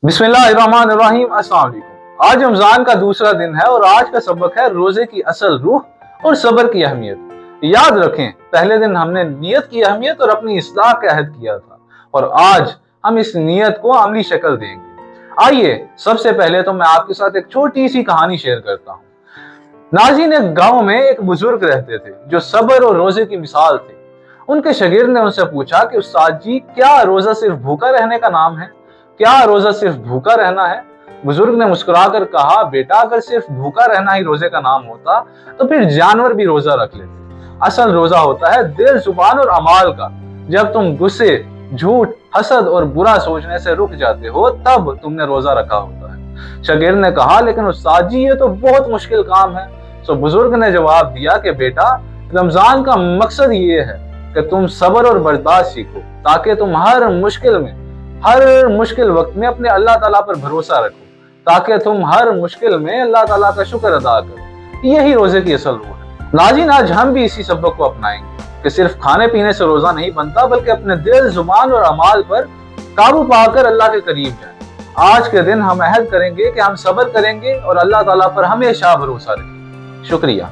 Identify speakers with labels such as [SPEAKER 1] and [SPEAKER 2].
[SPEAKER 1] बिस्मिल्लाहिर्रहमानिर्रहीम। अस्सलाम वालेकुम। आज रमजान का दूसरा दिन है और आज का सबक है रोजे की असल रूह और सब्र की अहमियत। याद रखें, पहले दिन हमने नियत की अहमियत और अपनी इस्लाह का अहद किया था और आज हम इस नियत को अमली शक्ल देंगे। आइए सबसे पहले तो मैं आपके साथ एक छोटी सी कहानी शेयर करता हूँ। नाज़रीन, एक गांव में एक बुजुर्ग रहते थे जो सब्र और रोजे की मिसाल थे। उनके शागिर्द ने उनसे पूछा कि उस्ताद जी, क्या रोजा सिर्फ भूखा रहने का नाम है? क्या रोजा सिर्फ भूखा रहना है? बुजुर्ग ने मुस्कुराकर कहा, बेटा, अगर सिर्फ भूखा रहना ही रोजे का नाम होता तो फिर जानवर भी रोजा रख लेते। असल रोजा होता है दिल, जुबान और अमाल का। जब तुम गुस्से, झूठ, हसद और बुरा सोचने से रुक जाते हो तब तुमने रोजा रखा होता है। शागिर्द ने कहा, लेकिन उस्ताद जी, ये तो बहुत मुश्किल काम है। तो बुजुर्ग ने जवाब दिया कि बेटा, रमजान का मकसद ये है कि तुम सब्र और बर्दाश्त सीखो ताकि तुम हर मुश्किल वक्त में अपने अल्लाह ताला पर भरोसा रखो, ताकि तुम हर मुश्किल में अल्लाह ताला का शुक्र अदा करो। यही रोजे की असल रूह है। नाज़रीन, आज हम भी इसी सबक को अपनाएंगे कि सिर्फ खाने पीने से रोजा नहीं बनता, बल्कि अपने दिल, जुबान और अमाल पर काबू पाकर अल्लाह के करीब जाएं। आज के दिन हम अहद करेंगे कि हम सब्र करेंगे और अल्लाह ताला पर हमेशा भरोसा रखेंगे। शुक्रिया।